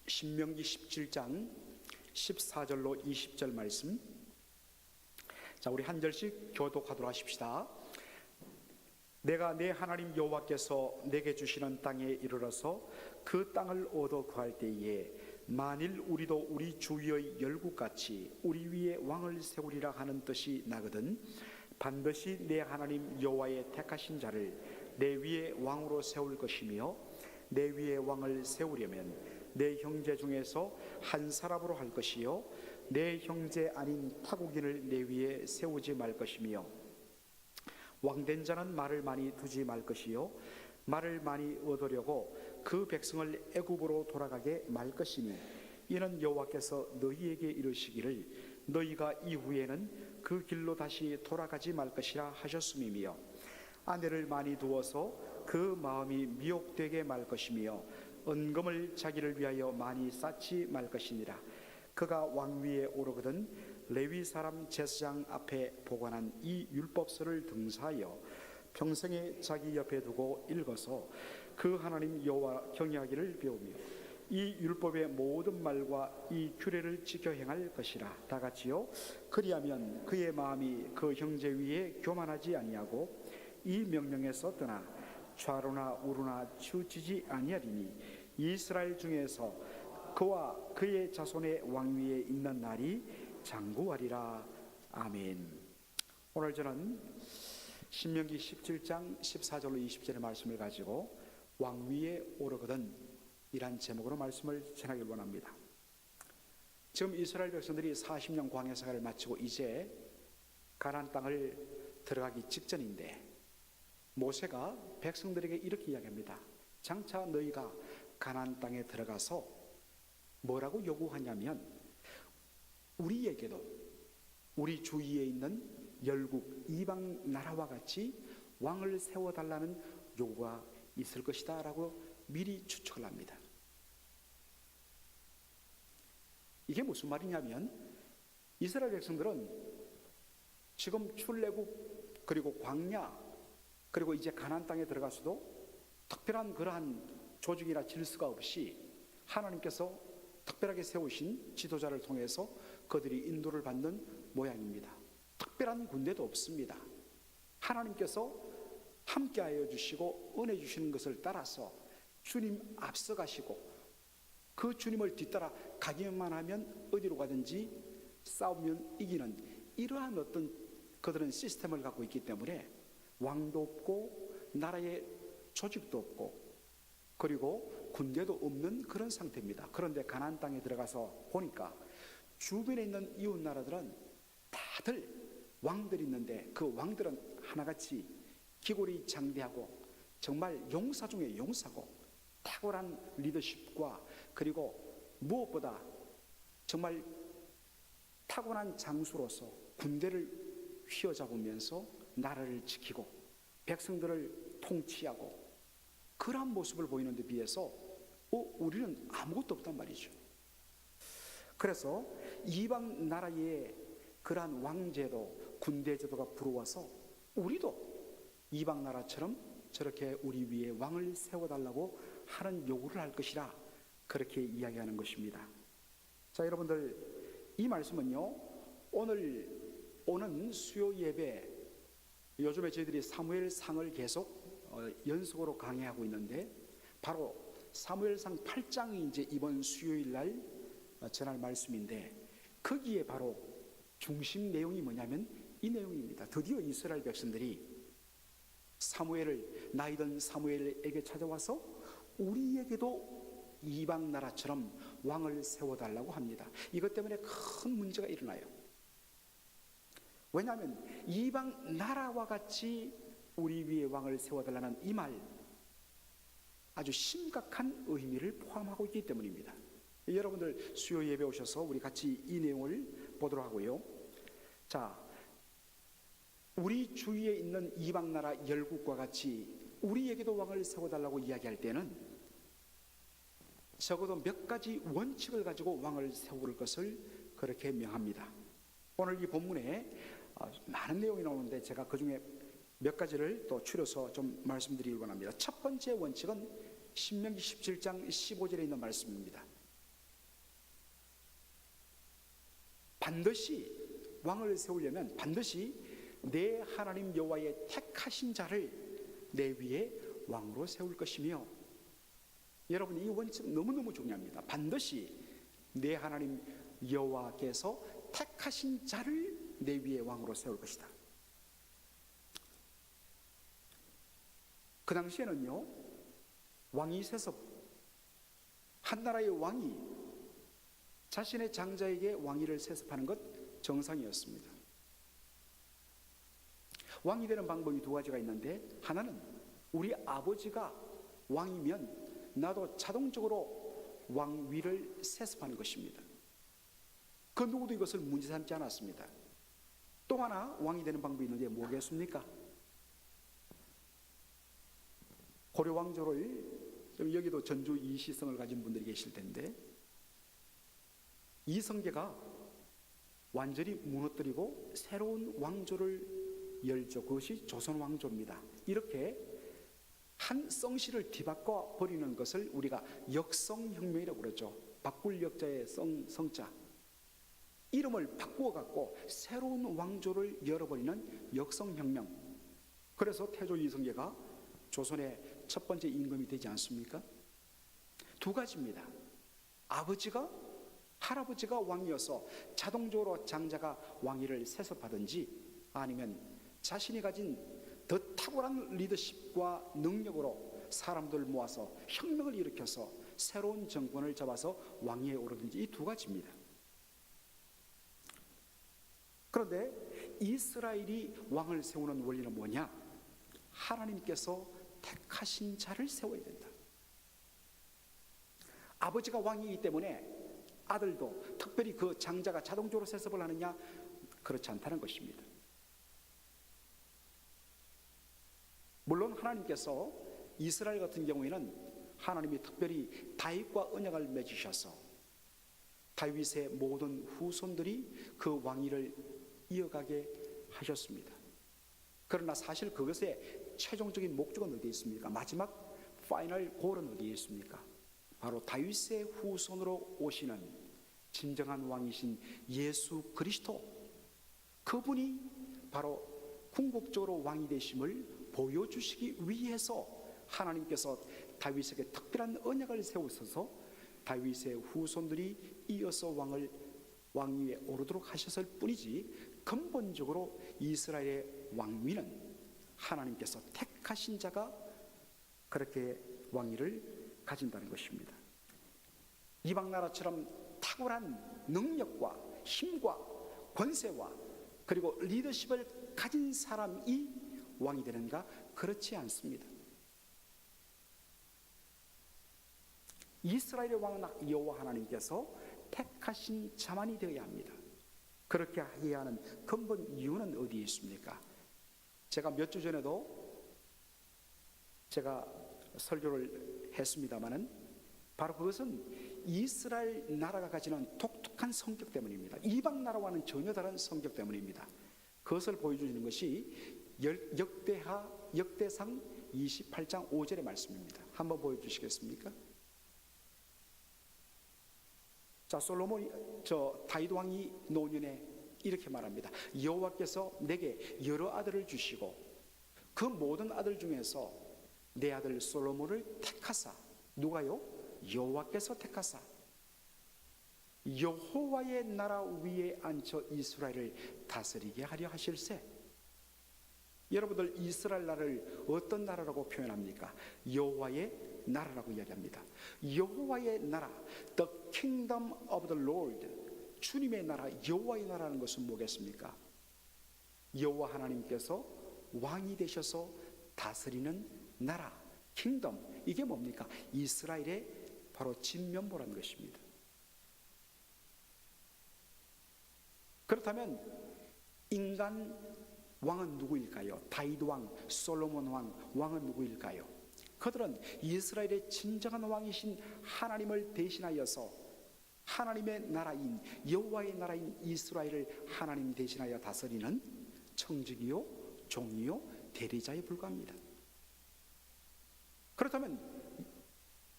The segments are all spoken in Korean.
신명기 17장 14절로 20절 말씀. 자, 우리 한 절씩 교독하도록 하십시다. 내가 내 하나님 여호와께서 내게 주시는 땅에 이르러서 그 땅을 얻어 거할 때에 만일 우리도 우리 주위의 열국같이 우리 위에 왕을 세우리라 하는 뜻이 나거든 반드시 내 하나님 여호와의 택하신 자를 내 위에 왕으로 세울 것이며 내 위에 왕을 세우려면 내 형제 중에서 한 사람으로 할 것이요 내 형제 아닌 타국인을 내 위에 세우지 말 것이며 왕된 자는 말을 많이 두지 말 것이요 말을 많이 얻으려고 그 백성을 애굽으로 돌아가게 말 것이니 이는 여호와께서 너희에게 이르시기를 너희가 이후에는 그 길로 다시 돌아가지 말 것이라 하셨음이며 아내를 많이 두어서 그 마음이 미혹되게 말 것이며 은금을 자기를 위하여 많이 쌓지 말 것이니라. 그가 왕위에 오르거든 레위 사람 제사장 앞에 보관한 이 율법서를 등사하여 평생에 자기 옆에 두고 읽어서 그 하나님 여호와 경외하기를 배우며 이 율법의 모든 말과 이 규례를 지켜 행할 것이라. 다 같이요. 그리하면 그의 마음이 그 형제 위에 교만하지 아니하고 이 명령에서 떠나 좌로나 우로나 치우치지 아니하리니 이스라엘 중에서 그와 그의 자손의 왕위에 있는 날이 장구하리라. 아멘. 오늘 저는 신명기 17장 14절로 20절의 말씀을 가지고 왕위에 오르거든 이란 제목으로 말씀을 전하길 원합니다. 지금 이스라엘 백성들이 40년 광야 생활을 마치고 이제 가나안 땅을 들어가기 직전인데 모세가 백성들에게 이렇게 이야기합니다. 장차 너희가 가나안 땅에 들어가서 뭐라고 요구하냐면 우리에게도 우리 주위에 있는 열국 이방 나라와 같이 왕을 세워달라는 요구가 있을 것이다 라고 미리 추측을 합니다. 이게 무슨 말이냐면 이스라엘 백성들은 지금 출애굽 그리고 광야 그리고 이제 가나안 땅에 들어가서도 특별한 그러한 조직이나 질서가 없이 하나님께서 특별하게 세우신 지도자를 통해서 그들이 인도를 받는 모양입니다. 특별한 군대도 없습니다. 하나님께서 함께하여 주시고 은혜 주시는 것을 따라서 주님 앞서가시고 그 주님을 뒤따라 가기만 하면 어디로 가든지 싸우면 이기는 이러한 어떤 그들은 시스템을 갖고 있기 때문에 왕도 없고 나라의 조직도 없고 그리고 군대도 없는 그런 상태입니다. 그런데 가나안 땅에 들어가서 보니까 주변에 있는 이웃 나라들은 다들 왕들이 있는데 그 왕들은 하나같이 기골이 장대하고 정말 용사 중에 용사고 탁월한 리더십과 그리고 무엇보다 정말 타고난 장수로서 군대를 휘어잡으면서 나라를 지키고 백성들을 통치하고 그러한 모습을 보이는 데 비해서 우리는 아무것도 없단 말이죠. 그래서 이방 나라의 그러한 왕제도 군대제도가 부러워서 우리도 이방 나라처럼 저렇게 우리 위에 왕을 세워달라고 하는 요구를 할 것이라 그렇게 이야기하는 것입니다. 자, 여러분들 이 말씀은요 오늘 오는 수요 예배 요즘에 저희들이 사무엘상을 계속 연속으로 강의하고 있는데 바로 사무엘상 8장이 이제 이번 수요일 날 전할 말씀인데 거기에 바로 중심 내용이 뭐냐면 이 내용입니다. 드디어 이스라엘 백성들이 사무엘을 나이든 사무엘에게 찾아와서 우리에게도 이방 나라처럼 왕을 세워달라고 합니다. 이것 때문에 큰 문제가 일어나요. 왜냐하면 이방 나라와 같이 우리 위에 왕을 세워달라는 이 말 아주 심각한 의미를 포함하고 있기 때문입니다. 여러분들 수요 예배 오셔서 우리 같이 이 내용을 보도록 하고요. 자, 우리 주위에 있는 이방 나라 열국과 같이 우리에게도 왕을 세워달라고 이야기할 때는 적어도 몇 가지 원칙을 가지고 왕을 세울 것을 그렇게 명합니다. 오늘 이 본문에 많은 내용이 나오는데 제가 그 중에 몇 가지를 또 추려서 좀 말씀드리기 원합니다. 첫 번째 원칙은 신명기 17장 15절에 있는 말씀입니다. 반드시 왕을 세우려면 반드시 내 하나님 여호와의 택하신 자를 내 위에 왕으로 세울 것이며, 여러분 이 원칙 너무너무 중요합니다. 반드시 내 하나님 여호와께서 택하신 자를 내 위에 왕으로 세울 것이다. 그 당시에는요, 왕이 세서 한 나라의 왕이 자신의 장자에게 왕위를 세습하는 것 정상이었습니다. 왕이 되는 방법이 두 가지가 있는데, 하나는 우리 아버지가 왕이면 나도 자동적으로 왕위를 세습하는 것입니다. 그 누구도 이것을 문제 삼지 않았습니다. 또 하나 왕이 되는 방법이 있는데 뭐겠습니까? 고려 왕조를, 여기도 전주 이시성을 가진 분들이 계실 텐데, 이성계가 완전히 무너뜨리고 새로운 왕조를 열죠. 그것이 조선 왕조입니다. 이렇게 한 성씨를 뒤바꿔 버리는 것을 우리가 역성혁명이라고 그러죠. 바꿀 역자의 성자, 이름을 바꾸어 갖고 새로운 왕조를 열어버리는 역성혁명. 그래서 태조 이성계가 조선의 첫 번째 임금이 되지 않습니까? 두 가지입니다. 할아버지가 왕이어서 자동적으로 장자가 왕위를 세습하든지, 아니면 자신이 가진 더 탁월한 리더십과 능력으로 사람들을 모아서 혁명을 일으켜서 새로운 정권을 잡아서 왕위에 오르든지, 이 두 가지입니다. 그런데 이스라엘이 왕을 세우는 원리는 뭐냐? 하나님께서 택하신 자를 세워야 된다. 아버지가 왕이기 때문에 아들도 특별히 그 장자가 자동적으로 세습을 하느냐? 그렇지 않다는 것입니다. 물론 하나님께서 이스라엘 같은 경우에는 하나님이 특별히 다윗과 언약을 맺으셔서 다윗의 모든 후손들이 그 왕위를 이어가게 하셨습니다. 그러나 사실 그것의 최종적인 목적은 어디에 있습니까? 마지막 파이널 골은 어디에 있습니까? 바로 다윗의 후손으로 오시는 진정한 왕이신 예수 그리스도, 그분이 바로 궁극적으로 왕이 되심을 보여주시기 위해서 하나님께서 다윗에게 특별한 언약을 세우셔서 다윗의 후손들이 이어서 왕위에 오르도록 하셨을 뿐이지, 근본적으로 이스라엘의 왕위는 하나님께서 택하신 자가 그렇게 왕위를 가진다는 것입니다. 이방 나라처럼 탁월한 능력과 힘과 권세와 그리고 리더십을 가진 사람이 왕이 되는가? 그렇지 않습니다. 이스라엘의 왕은 여호와 하나님께서 택하신 자만이 되어야 합니다. 그렇게 해야 하는 근본 이유는 어디에 있습니까? 제가 몇 주 전에도 제가 설교를 했습니다마는 바로 그것은 이스라엘 나라가 가지는 독특한 성격 때문입니다. 이방 나라와는 전혀 다른 성격 때문입니다. 그것을 보여주는 것이 역대상 28장 5절의 말씀입니다. 한번 보여주시겠습니까? 자, 다윗 왕이 노년에 이렇게 말합니다. 여호와께서 내게 여러 아들을 주시고 그 모든 아들 중에서 내 아들 솔로몬을 택하사, 누가요? 여호와께서 택하사 여호와의 나라 위에 앉혀 이스라엘을 다스리게 하려 하실세. 여러분들, 이스라엘 나라를 어떤 나라라고 표현합니까? 여호와의 나라라고 이야기합니다. 여호와의 나라, The Kingdom of the Lord, 주님의 나라, 여호와의 나라는 것은 뭐겠습니까? 여호와 하나님께서 왕이 되셔서 다스리는 나라, 킹덤, 이게 뭡니까? 이스라엘의 바로 진면모라는 것입니다. 그렇다면 인간 왕은 누구일까요? 다윗 왕, 솔로몬 왕은 누구일까요? 그들은 이스라엘의 진정한 왕이신 하나님을 대신하여서 하나님의 나라인 여호와의 나라인 이스라엘을 하나님 대신하여 다스리는 청직이요, 종이요, 대리자에 불과합니다. 그렇다면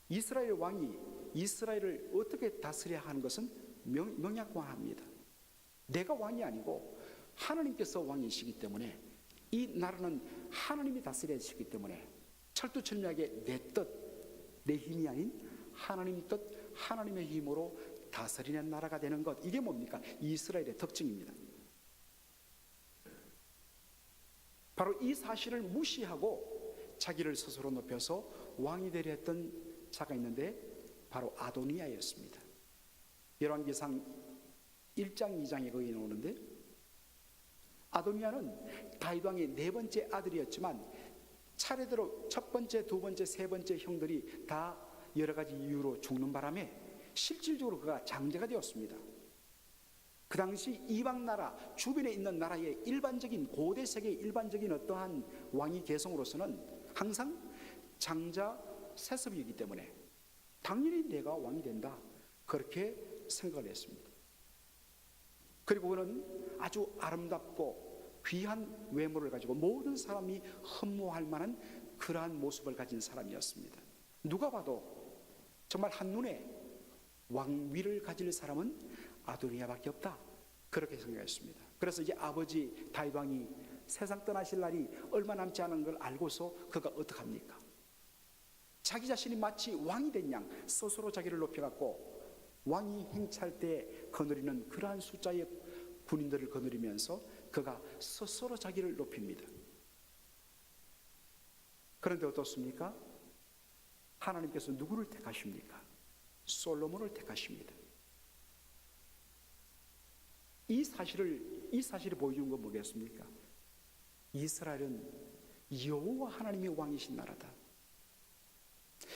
이스라엘 왕이 이스라엘을 어떻게 다스려야 하는 것은 명약관합니다. 내가 왕이 아니고 하나님께서 왕이시기 때문에, 이 나라는 하나님이 다스리시기 때문에 철두철미하게 내 뜻, 내 힘이 아닌 하나님 뜻, 하나님의 힘으로 다스리는 나라가 되는 것, 이게 뭡니까? 이스라엘의 특징입니다. 바로 이 사실을 무시하고 자기를 스스로 높여서 왕이 되려 했던 자가 있는데 바로 아도니아였습니다. 열왕기상 1장 2장에 거기 나오는데, 아도니아는 다윗 왕의 네 번째 아들이었지만 차례대로 첫 번째, 두 번째, 세 번째 형들이 다 여러 가지 이유로 죽는 바람에 실질적으로 그가 장제가 되었습니다. 그 당시 이방 나라 주변에 있는 나라의 일반적인 고대 세계의 일반적인 어떠한 왕위 계성으로서는 항상 장자 세습이기 때문에 당연히 내가 왕이 된다, 그렇게 생각을 했습니다. 그리고 그는 아주 아름답고 귀한 외모를 가지고 모든 사람이 흠모할 만한 그러한 모습을 가진 사람이었습니다. 누가 봐도 정말 한눈에 왕위를 가질 사람은 아도니아밖에 없다, 그렇게 생각했습니다. 그래서 이제 아버지 다윗 왕이 세상 떠나실 날이 얼마 남지 않은 걸 알고서 그가 어떡합니까? 자기 자신이 마치 왕이 된 양 스스로 자기를 높여갖고 왕이 행차할 때 거느리는 그러한 숫자의 군인들을 거느리면서 그가 스스로 자기를 높입니다. 그런데 어떻습니까? 하나님께서 누구를 택하십니까? 솔로몬을 택하십니다. 이 사실을 보여주는 건 뭐겠습니까? 이스라엘은 여호와 하나님이 왕이신 나라다.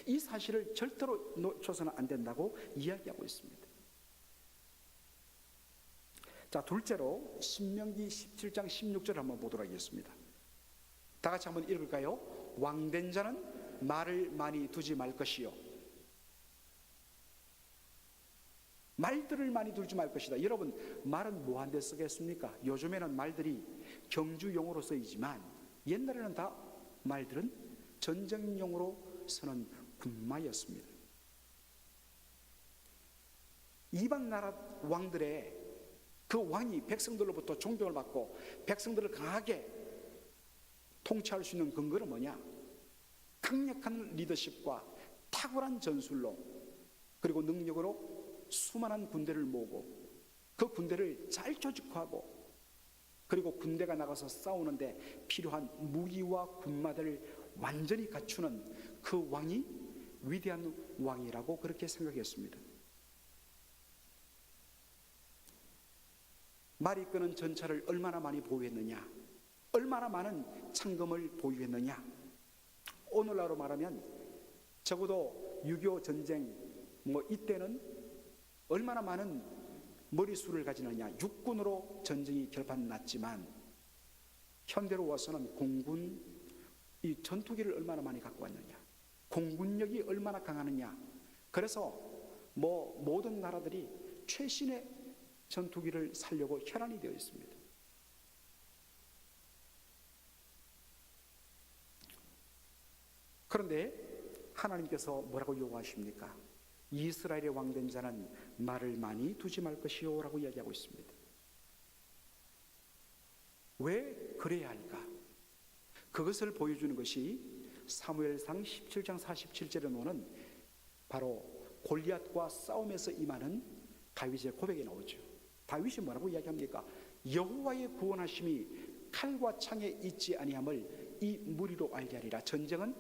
이 사실을 절대로 놓쳐서는 안 된다고 이야기하고 있습니다. 자, 둘째로 신명기 17장 16절을 한번 보도록 하겠습니다. 다 같이 한번 읽을까요? 왕된 자는 말을 많이 두지 말 것이요, 말들을 많이 두지 말 것이다. 여러분, 말은 뭐한 데 쓰겠습니까? 요즘에는 말들이 경주용으로 쓰이지만 옛날에는 다 말들은 전쟁용으로 쓰는 군마였습니다. 이방 나라 왕들의 그 왕이 백성들로부터 존경을 받고 백성들을 강하게 통치할 수 있는 근거는 뭐냐? 강력한 리더십과 탁월한 전술로, 그리고 능력으로 수많은 군대를 모으고 그 군대를 잘 조직화하고, 그리고 군대가 나가서 싸우는데 필요한 무기와 군마들을 완전히 갖추는 그 왕이 위대한 왕이라고 그렇게 생각했습니다. 말이 끄는 전차를 얼마나 많이 보유했느냐, 얼마나 많은 창검을 보유했느냐, 오늘날로 말하면 적어도 6.25 전쟁 이때는 얼마나 많은 머리수를 가지느냐, 육군으로 전쟁이 결판 났지만 현대로 와서는 공군, 이 전투기를 얼마나 많이 갖고 왔느냐, 공군력이 얼마나 강하느냐. 그래서 모든 나라들이 최신의 전투기를 살려고 혈안이 되어 있습니다. 그런데 하나님께서 뭐라고 요구하십니까? 이스라엘의 왕된 자는 말을 많이 두지 말 것이요 라고 이야기하고 있습니다. 왜 그래야 할까? 그것을 보여주는 것이 사무엘상 17장 47절에 나오는 바로 골리앗과 싸움에서 임하는 다윗의 고백이 나오죠. 다윗이 뭐라고 이야기합니까? 여호와의 구원하심이 칼과 창에 있지 아니함을 이 무리로 알게 하리라. 전쟁은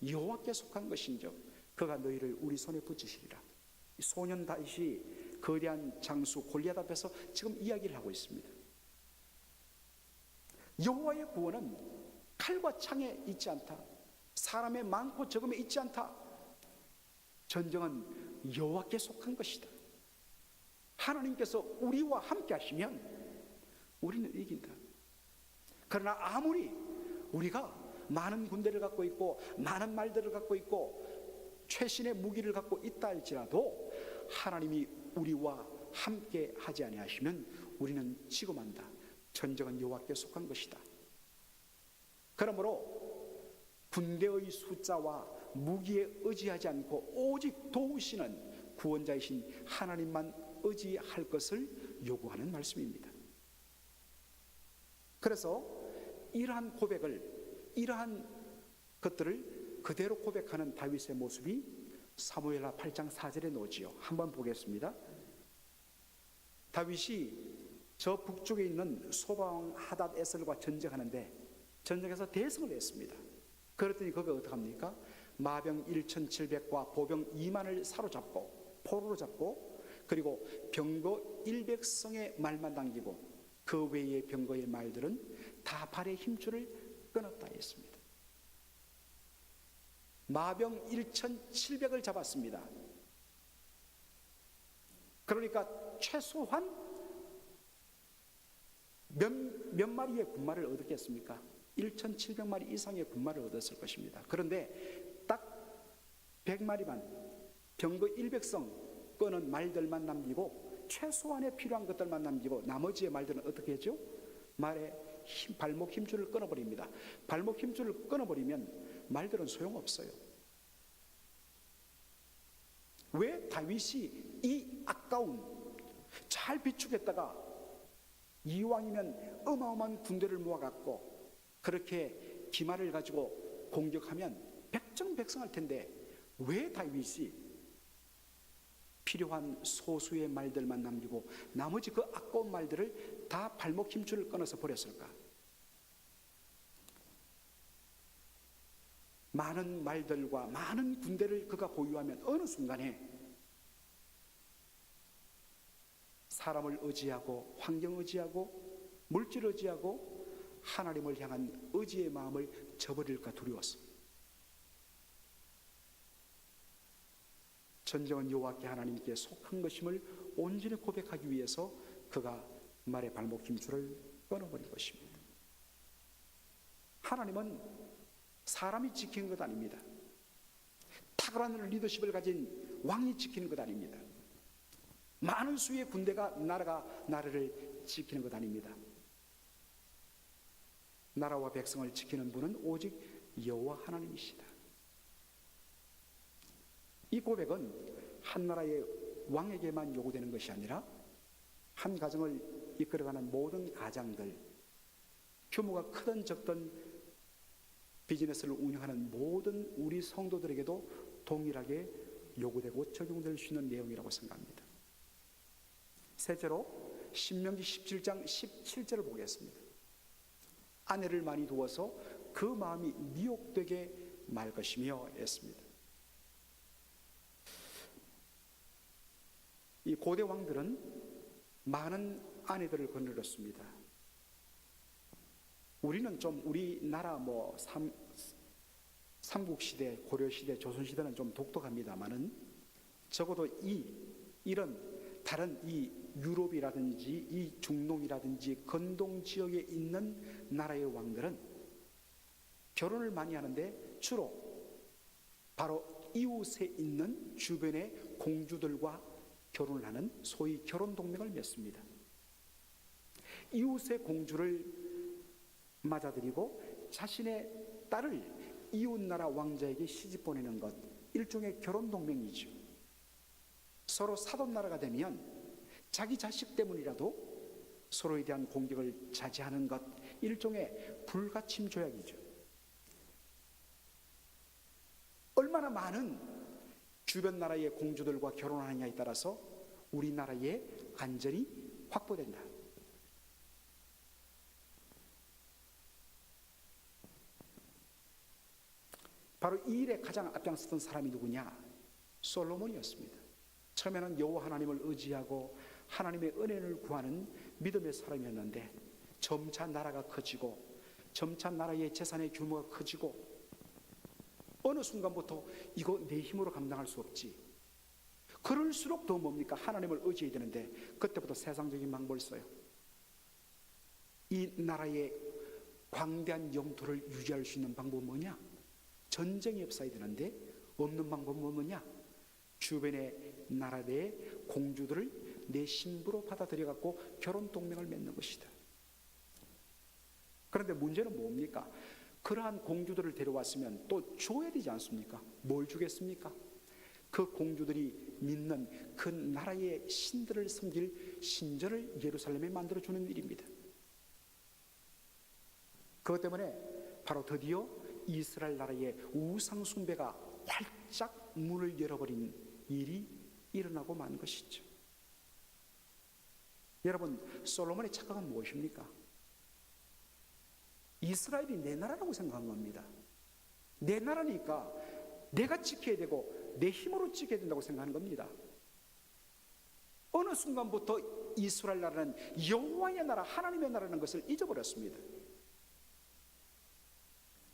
여호와께 속한 것인즉 그가 너희를 우리 손에 붙이시리라. 소년 다윗이 거대한 장수 골리앗 앞에서 지금 이야기를 하고 있습니다. 여호와의 구원은 칼과 창에 있지 않다. 사람의 많고 적음에 있지 않다. 전쟁은 여호와께 속한 것이다. 하나님께서 우리와 함께 하시면 우리는 이긴다. 그러나 아무리 우리가 많은 군대를 갖고 있고 많은 말들을 갖고 있고 최신의 무기를 갖고 있다 할지라도 하나님이 우리와 함께 하지 아니하시면 우리는 지금한다. 전쟁은 여호와께 속한 것이다. 그러므로 군대의 숫자와 무기에 의지하지 않고 오직 도우시는 구원자이신 하나님만 의지할 것을 요구하는 말씀입니다. 그래서 이러한 고백을, 이러한 것들을 그대로 고백하는 다윗의 모습이 사무엘하 8장 4절에 나오지요. 한번 보겠습니다. 다윗이 저 북쪽에 있는 소바왕 하닷 에셀과 전쟁해서 대승을 했습니다. 그랬더니 거기가 어떡합니까? 마병 1,700과 보병 2만을 사로잡고 포로로 잡고, 그리고 병거 100성의 말만 남기고 그 외의 병거의 말들은 다 발의 힘줄을 끊었다 했습니다. 마병 1,700을 잡았습니다. 그러니까 최소한 몇 마리의 군마를 얻었겠습니까? 1,700마리 이상의 군마를 얻었을 것입니다. 그런데 딱 100마리만, 병거 100성 끄는 말들만 남기고 최소한에 필요한 것들만 남기고 나머지의 말들은 어떻게 했죠? 발목 힘줄을 끊어버립니다. 발목 힘줄을 끊어버리면 말들은 소용없어요. 왜? 다윗이 이 아까운, 잘 비축했다가 이왕이면 어마어마한 군대를 모아갖고 그렇게 기말을 가지고 공격하면 백전백승할 텐데 왜 다윗이 필요한 소수의 말들만 남기고 나머지 그 아까운 말들을 다 발목 힘줄을 끊어서 버렸을까? 많은 말들과 많은 군대를 그가 보유하면 어느 순간에 사람을 의지하고 환경 의지하고 물질 의지하고 하나님을 향한 의지의 마음을 저버릴까 두려웠어. 전쟁은 여호와께 하나님께 속한 것임을 온전히 고백하기 위해서 그가 말의 발목 힘줄을 끊어버린 것입니다. 하나님은 사람이 지키는 것 아닙니다. 탁월한 리더십을 가진 왕이 지키는 것 아닙니다. 많은 수의 군대가 나라를 지키는 것 아닙니다. 나라와 백성을 지키는 분은 오직 여호와 하나님이시다. 이 고백은 한 나라의 왕에게만 요구되는 것이 아니라 한 가정을 이끌어가는 모든 가장들, 규모가 크든 적든 비즈니스를 운영하는 모든 우리 성도들에게도 동일하게 요구되고 적용될 수 있는 내용이라고 생각합니다. 셋째로 신명기 17장 17절을 보겠습니다. 아내를 많이 두어서 그 마음이 미혹되게 말 것이며 했습니다. 이 고대 왕들은 많은 아내들을 거느렸습니다. 우리는 좀 우리나라 삼국시대, 고려시대, 조선시대는 좀 독특합니다만은 적어도 이런 다른 이 유럽이라든지 이 중동이라든지 건동 지역에 있는 나라의 왕들은 결혼을 많이 하는데 주로 바로 이웃에 있는 주변의 공주들과 결혼을 하는 소위 결혼 동맹을 맺습니다. 이웃의 공주를 맞아들이고 자신의 딸을 이웃나라 왕자에게 시집 보내는 것, 일종의 결혼 동맹이죠. 서로 사돈나라가 되면 자기 자식 때문이라도 서로에 대한 공격을 자제하는 것, 일종의 불가침 조약이죠. 얼마나 많은 주변 나라의 공주들과 결혼하느냐에 따라서 우리나라의 안전이 확보된다. 바로 이 일에 가장 앞장섰던 사람이 누구냐? 솔로몬이었습니다. 처음에는 여호와 하나님을 의지하고 하나님의 은혜를 구하는 믿음의 사람이었는데 점차 나라가 커지고 점차 나라의 재산의 규모가 커지고 어느 순간부터 이거 내 힘으로 감당할 수 없지. 그럴수록 더 뭡니까? 하나님을 의지해야 되는데 그때부터 세상적인 방법을 써요. 이 나라의 광대한 영토를 유지할 수 있는 방법은 뭐냐? 전쟁이 없어야 되는데 없는 방법은 뭐냐? 주변의 나라의 공주들을 내 신부로 받아들여갖고 결혼 동맹을 맺는 것이다. 그런데 문제는 뭡니까? 그러한 공주들을 데려왔으면 또 줘야 되지 않습니까? 뭘 주겠습니까? 그 공주들이 믿는 그 나라의 신들을 섬길 신전을 예루살렘에 만들어주는 일입니다. 그것 때문에 바로 드디어 이스라엘 나라의 우상 숭배가 활짝 문을 열어버린 일이 일어나고 만 것이죠. 여러분, 솔로몬의 착각은 무엇입니까? 이스라엘이 내 나라라고 생각한 겁니다. 내 나라니까 내가 지켜야 되고 내 힘으로 지켜야 된다고 생각하는 겁니다. 어느 순간부터 이스라엘 나라는 여호와의 나라, 하나님의 나라라는 것을 잊어버렸습니다.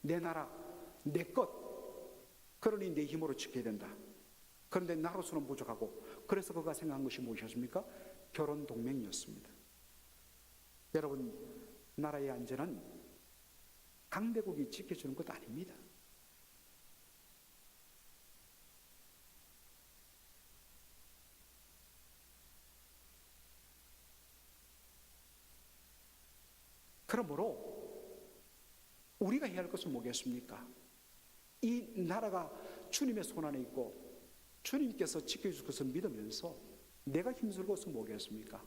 내 나라, 내 것, 그러니 내 힘으로 지켜야 된다. 그런데 나로서는 부족하고, 그래서 그가 생각한 것이 무엇이었습니까? 결혼 동맹이었습니다. 여러분, 나라의 안전은 강대국이 지켜주는 것 아닙니다. 그러므로 우리가 해야 할 것은 뭐겠습니까? 이 나라가 주님의 손안에 있고 주님께서 지켜줄 것을 믿으면서 내가 힘쓸 것은 뭐겠습니까?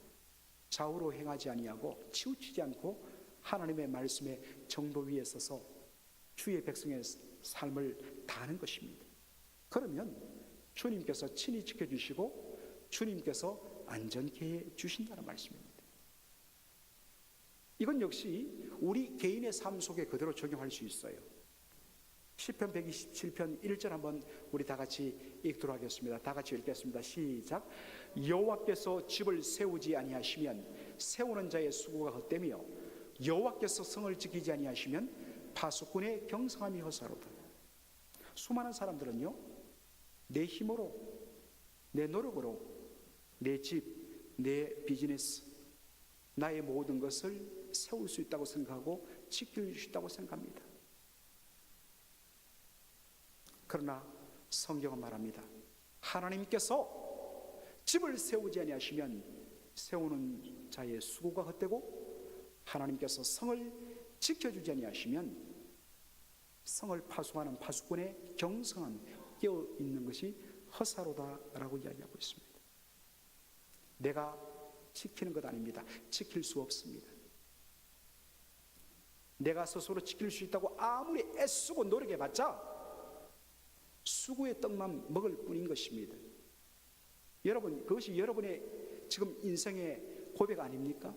좌우로 행하지 아니하고 치우치지 않고 하나님의 말씀의 정도 위에 서서 주의 백성의 삶을 다하는 것입니다. 그러면 주님께서 친히 지켜주시고 주님께서 안전케 해 주신다는 말씀입니다. 이건 역시 우리 개인의 삶 속에 그대로 적용할 수 있어요. 시편 127편 1절 한번 우리 다 같이 읽도록 하겠습니다. 다 같이 읽겠습니다. 시작. 여호와께서 집을 세우지 아니하시면 세우는 자의 수고가 헛되며 여호와께서 성을 지키지 아니하시면 파수꾼의 경성함이 허사로다. 수많은 사람들은요, 내 힘으로, 내 노력으로 내 집, 내 비즈니스, 나의 모든 것을 세울 수 있다고 생각하고 지킬 수 있다고 생각합니다. 그러나 성경은 말합니다. 하나님께서 집을 세우지 아니하시면 세우는 자의 수고가 헛되고 하나님께서 성을 지켜주지 아니하시면 성을 파수하는 파수꾼의 경성은 깨어있는 것이 허사로다라고 이야기하고 있습니다. 내가 지키는 것 아닙니다. 지킬 수 없습니다. 내가 스스로 지킬 수 있다고 아무리 애쓰고 노력해봤자 수구의 떡만 먹을 뿐인 것입니다. 여러분, 그것이 여러분의 지금 인생의 고백 아닙니까?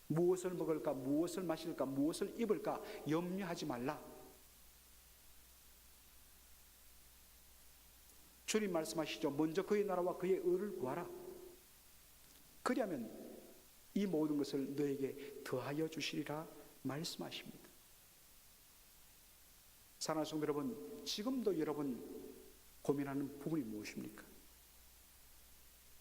무엇을 먹을까, 무엇을 마실까, 무엇을 입을까 염려하지 말라. 주님 말씀하시죠. 먼저 그의 나라와 그의 의를 구하라. 그리하면 이 모든 것을 너에게 더하여 주시리라 말씀하십니다. 사랑하는 성도 여러분, 지금도 여러분 고민하는 부분이 무엇입니까?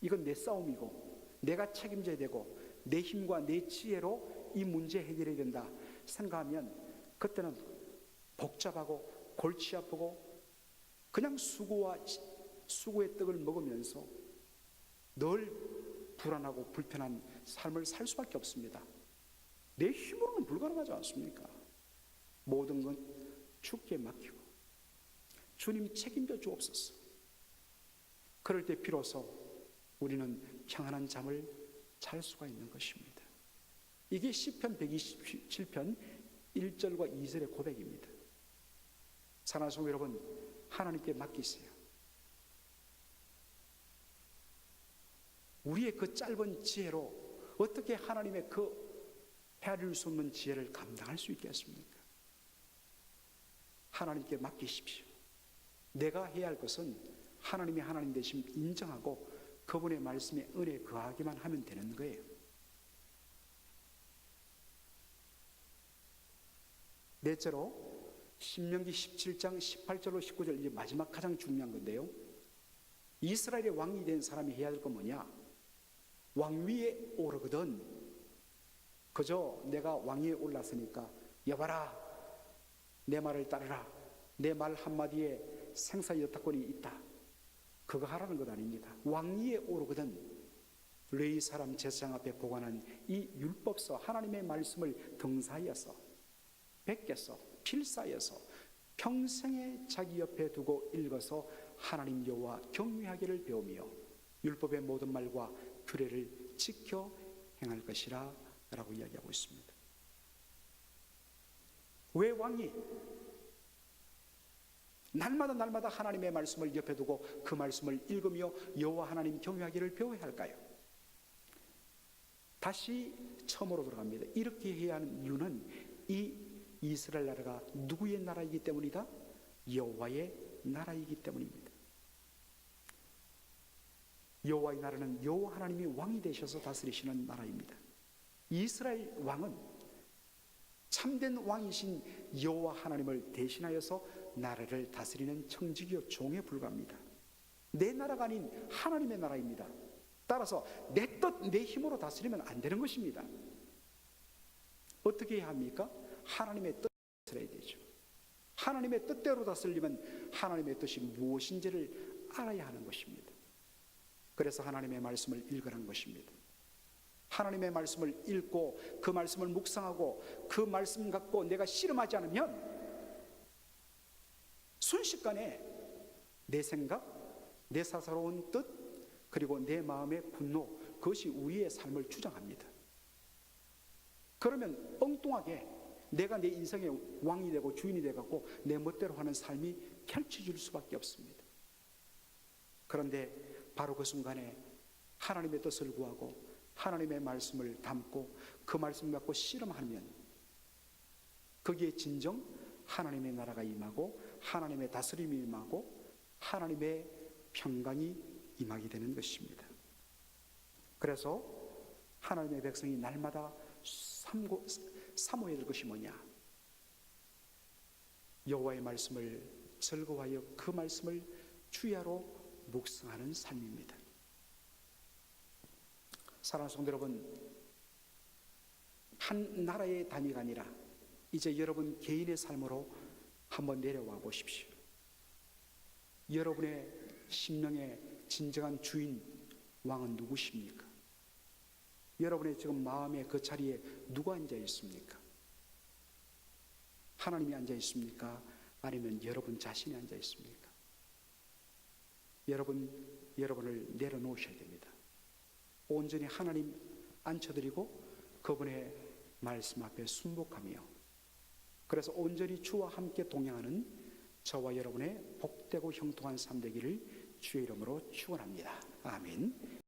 이건 내 싸움이고 내가 책임져야 되고 내 힘과 내 지혜로 이 문제 해결해야 된다 생각하면 그때는 복잡하고 골치 아프고 그냥 수고의 떡을 먹으면서 늘 불안하고 불편한 삶을 살 수밖에 없습니다. 내 힘으로는 불가능하지 않습니까? 모든 건 주께 맡기고 주님 책임져 주옵소서. 그럴 때 비로소 우리는 평안한 잠을 잘 수가 있는 것입니다. 이게 시편 127편 1절과 2절의 고백입니다. 사랑하는 성도 여러분, 하나님께 맡기세요. 우리의 그 짧은 지혜로 어떻게 하나님의 그 헤아릴 수 없는 지혜를 감당할 수 있겠습니까? 하나님께 맡기십시오. 내가 해야 할 것은 하나님이 하나님 되심 인정하고 그분의 말씀에 은혜에 거하기만 하면 되는 거예요. 넷째로 신명기 17장 18절로 19절, 이제 마지막 가장 중요한 건데요. 이스라엘의 왕이 된 사람이 해야 할 건 뭐냐? 왕위에 오르거든 그저 내가 왕위에 올랐으니까 여봐라, 내 말을 따르라, 내 말 한마디에 생사여타권이 있다, 그거 하라는 것 아닙니다. 왕위에 오르거든 레위 사람 제사장 앞에 보관한 이 율법서 하나님의 말씀을 등사하여서 베껴서 필사여서 평생에 자기 옆에 두고 읽어서 하나님 여호와 경외하기를 배우며 율법의 모든 말과 규례를 지켜 행할 것이라 라고 이야기하고 있습니다. 왜 왕이 날마다 하나님의 말씀을 옆에 두고 그 말씀을 읽으며 여호와 하나님 경외하기를 배워야 할까요? 다시 처음으로 들어갑니다. 이렇게 해야 하는 이유는 이 이스라엘 나라가 누구의 나라이기 때문이다? 여호와의 나라이기 때문입니다. 여호와의 나라는 여호와 하나님이 왕이 되셔서 다스리시는 나라입니다. 이스라엘 왕은 참된 왕이신 여호와 하나님을 대신하여서 나라를 다스리는 청지기요 종에 불과합니다. 내 나라가 아닌 하나님의 나라입니다. 따라서 내 뜻, 내 힘으로 다스리면 안 되는 것입니다. 어떻게 해야 합니까? 하나님의 뜻을 다스려야 되죠. 하나님의 뜻대로 다스리면 하나님의 뜻이 무엇인지를 알아야 하는 것입니다. 그래서 하나님의 말씀을 읽으라는 것입니다. 하나님의 말씀을 읽고 그 말씀을 묵상하고 그 말씀 갖고 내가 씨름하지 않으면 순식간에 내 생각, 내 사사로운 뜻, 그리고 내 마음의 분노, 그것이 우리의 삶을 주장합니다. 그러면 엉뚱하게 내가 내 인생의 왕이 되고 주인이 되고 내 멋대로 하는 삶이 펼쳐질 수밖에 없습니다. 그런데 바로 그 순간에 하나님의 뜻을 구하고 하나님의 말씀을 담고 그 말씀 갖고 씨름하면 거기에 진정 하나님의 나라가 임하고 하나님의 다스림이 임하고 하나님의 평강이 임하게 되는 것입니다. 그래서 하나님의 백성이 날마다 사모해야 될 것이 뭐냐? 여호와의 말씀을 즐거워하여 그 말씀을 주야로 묵상하는 삶입니다. 사랑하는 성도 여러분, 한 나라의 단위가 아니라 이제 여러분 개인의 삶으로 한번 내려와 보십시오. 여러분의 심령의 진정한 주인, 왕은 누구십니까? 여러분의 지금 마음의 그 자리에 누가 앉아 있습니까? 하나님이 앉아 있습니까? 아니면 여러분 자신이 앉아 있습니까? 여러분을 내려놓으셔야 됩니다. 온전히 하나님 앉혀드리고 그분의 말씀 앞에 순복하며, 그래서 온전히 주와 함께 동행하는 저와 여러분의 복되고 형통한 삶 되기를 주의 이름으로 축원합니다. 아멘.